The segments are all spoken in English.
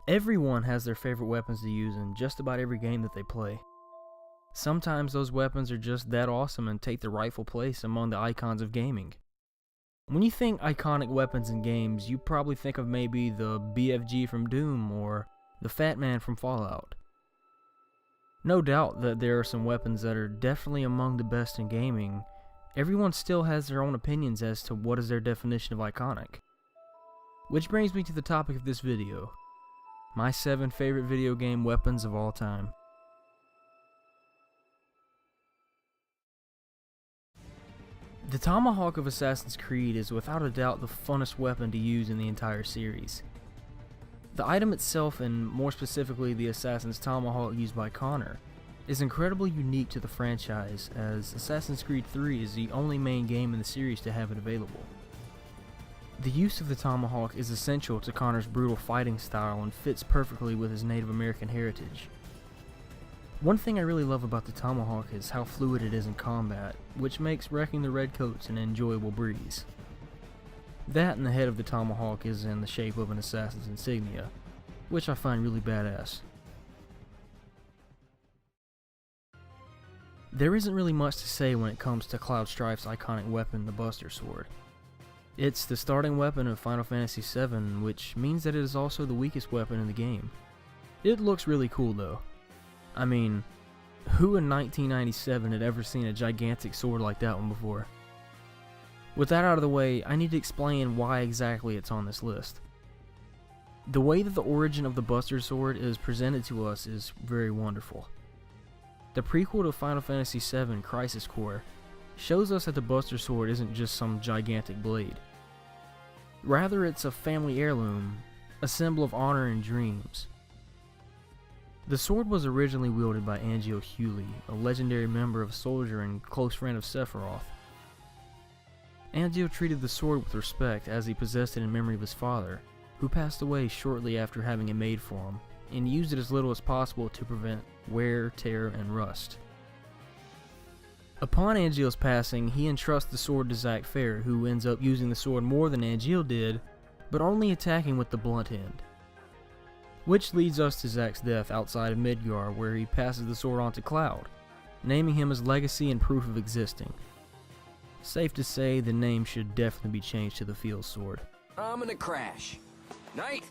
Everyone has their favorite weapons to use in just about every game that they play. Sometimes those weapons are just that awesome and take the rightful place among the icons of gaming. When you think iconic weapons in games, you probably think of maybe the BFG from Doom or the Fat Man from Fallout. No doubt that there are some weapons that are definitely among the best in gaming. Everyone still has their own opinions as to what is their definition of iconic. Which brings me to the topic of this video: my 7 favorite video game weapons of all time. The Tomahawk of Assassin's Creed is without a doubt the funnest weapon to use in the entire series. The item itself, and more specifically the Assassin's Tomahawk used by Connor, is incredibly unique to the franchise, as Assassin's Creed 3 is the only main game in the series to have it available. The use of the Tomahawk is essential to Connor's brutal fighting style and fits perfectly with his Native American heritage. One thing I really love about the Tomahawk is how fluid it is in combat, which makes wrecking the Redcoats an enjoyable breeze. That and the head of the Tomahawk is in the shape of an assassin's insignia, which I find really badass. There isn't really much to say when it comes to Cloud Strife's iconic weapon, the Buster Sword. It's the starting weapon of Final Fantasy VII, which means that it is also the weakest weapon in the game. It looks really cool though. I mean, who in 1997 had ever seen a gigantic sword like that one before? With that out of the way, I need to explain why exactly it's on this list. The way that the origin of the Buster Sword is presented to us is very wonderful. The prequel to Final Fantasy VII, Crisis Core, shows us that the Buster Sword isn't just some gigantic blade. Rather, it's a family heirloom, a symbol of honor and dreams. The sword was originally wielded by Angeal Hewley, a legendary member of Soldier and close friend of Sephiroth. Angeal treated the sword with respect as he possessed it in memory of his father, who passed away shortly after having it made for him, and used it as little as possible to prevent wear, tear, and rust. Upon Angeal's passing, he entrusts the sword to Zack Fair, who ends up using the sword more than Angeal did, but only attacking with the blunt end. Which leads us to Zack's death outside of Midgar, where he passes the sword on to Cloud, naming him as legacy and proof of existing. Safe to say, the name should definitely be changed to the Field Sword. I'm gonna crash. Night!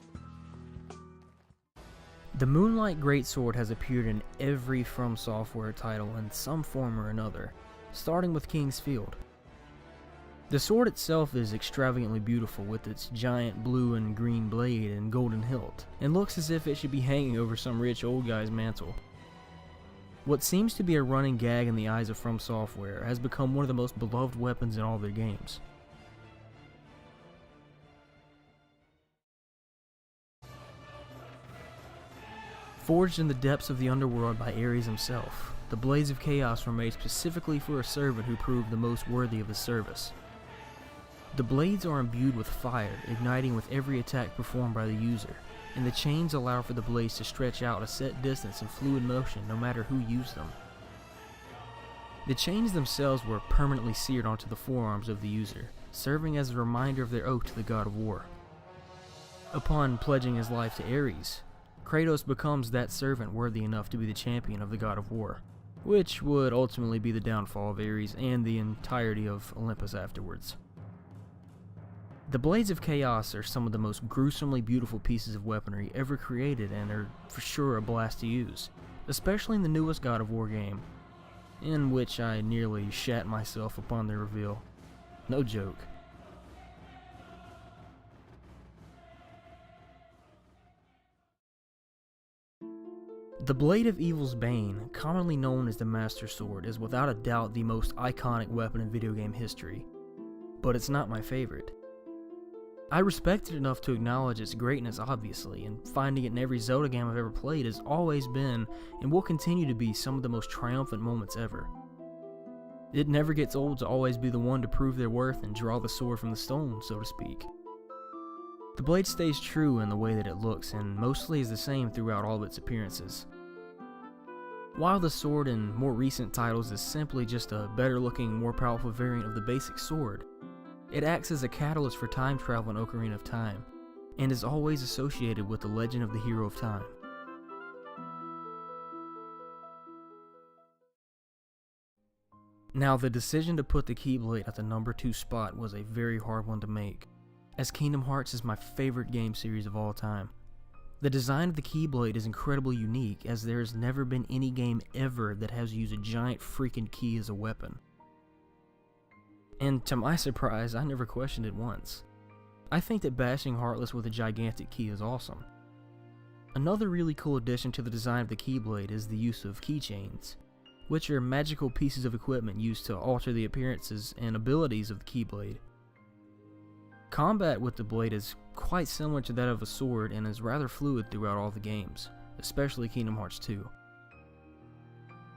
The Moonlight Greatsword has appeared in every From Software title in some form or another, starting with King's Field. The sword itself is extravagantly beautiful with its giant blue and green blade and golden hilt, and looks as if it should be hanging over some rich old guy's mantle. What seems to be a running gag in the eyes of From Software has become one of the most beloved weapons in all their games. Forged in the depths of the underworld by Ares himself, the Blades of Chaos were made specifically for a servant who proved the most worthy of his service. The blades are imbued with fire, igniting with every attack performed by the user, and the chains allow for the blades to stretch out a set distance in fluid motion no matter who used them. The chains themselves were permanently seared onto the forearms of the user, serving as a reminder of their oath to the god of war. Upon pledging his life to Ares, Kratos becomes that servant worthy enough to be the champion of the god of war, which would ultimately be the downfall of Ares and the entirety of Olympus afterwards. The Blades of Chaos are some of the most gruesomely beautiful pieces of weaponry ever created and are for sure a blast to use, especially in the newest God of War game, in which I nearly shat myself upon the reveal. No joke. The Blade of Evil's Bane, commonly known as the Master Sword, is without a doubt the most iconic weapon in video game history, but it's not my favorite. I respect it enough to acknowledge its greatness obviously, and finding it in every Zelda game I've ever played has always been, and will continue to be, some of the most triumphant moments ever. It never gets old to always be the one to prove their worth and draw the sword from the stone, so to speak. The blade stays true in the way that it looks, and mostly is the same throughout all of its appearances. While the sword in more recent titles is simply just a better looking, more powerful variant of the basic sword, it acts as a catalyst for time travel in Ocarina of Time, and is always associated with the legend of the Hero of Time. Now, the decision to put the Keyblade at the number 2 spot was a very hard one to make, as Kingdom Hearts is my favorite game series of all time. The design of the Keyblade is incredibly unique, as there has never been any game ever that has used a giant freaking key as a weapon. And to my surprise, I never questioned it once. I think that bashing Heartless with a gigantic key is awesome. Another really cool addition to the design of the Keyblade is the use of keychains, which are magical pieces of equipment used to alter the appearances and abilities of the Keyblade. Combat with the blade is quite similar to that of a sword and is rather fluid throughout all the games, especially Kingdom Hearts 2.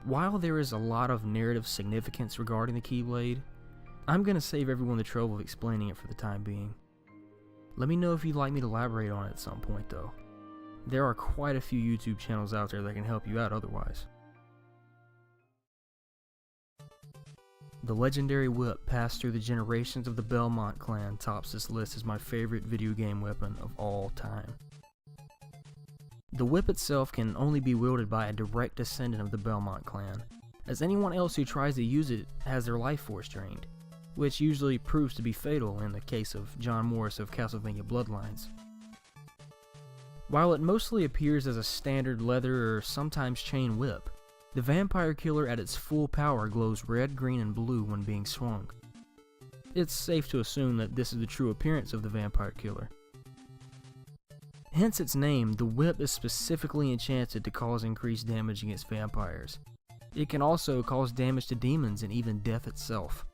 While there is a lot of narrative significance regarding the Keyblade, I'm going to save everyone the trouble of explaining it for the time being. Let me know if you'd like me to elaborate on it at some point though. There are quite a few YouTube channels out there that can help you out otherwise. The legendary whip passed through the generations of the Belmont clan tops this list as my favorite video game weapon of all time. The whip itself can only be wielded by a direct descendant of the Belmont clan, as anyone else who tries to use it has their life force drained, which usually proves to be fatal in the case of John Morris of Castlevania Bloodlines. While it mostly appears as a standard leather or sometimes chain whip, the Vampire Killer at its full power glows red, green, and blue when being swung. It's safe to assume that this is the true appearance of the Vampire Killer. Hence its name, the whip is specifically enchanted to cause increased damage against vampires. It can also cause damage to demons and even death itself.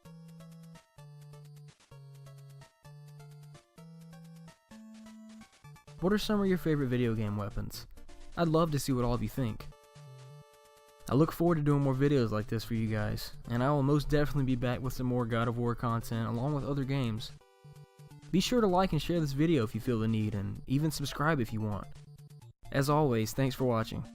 What are some of your favorite video game weapons? I'd love to see what all of you think. I look forward to doing more videos like this for you guys, and I will most definitely be back with some more God of War content along with other games. Be sure to like and share this video if you feel the need, and even subscribe if you want. As always, thanks for watching.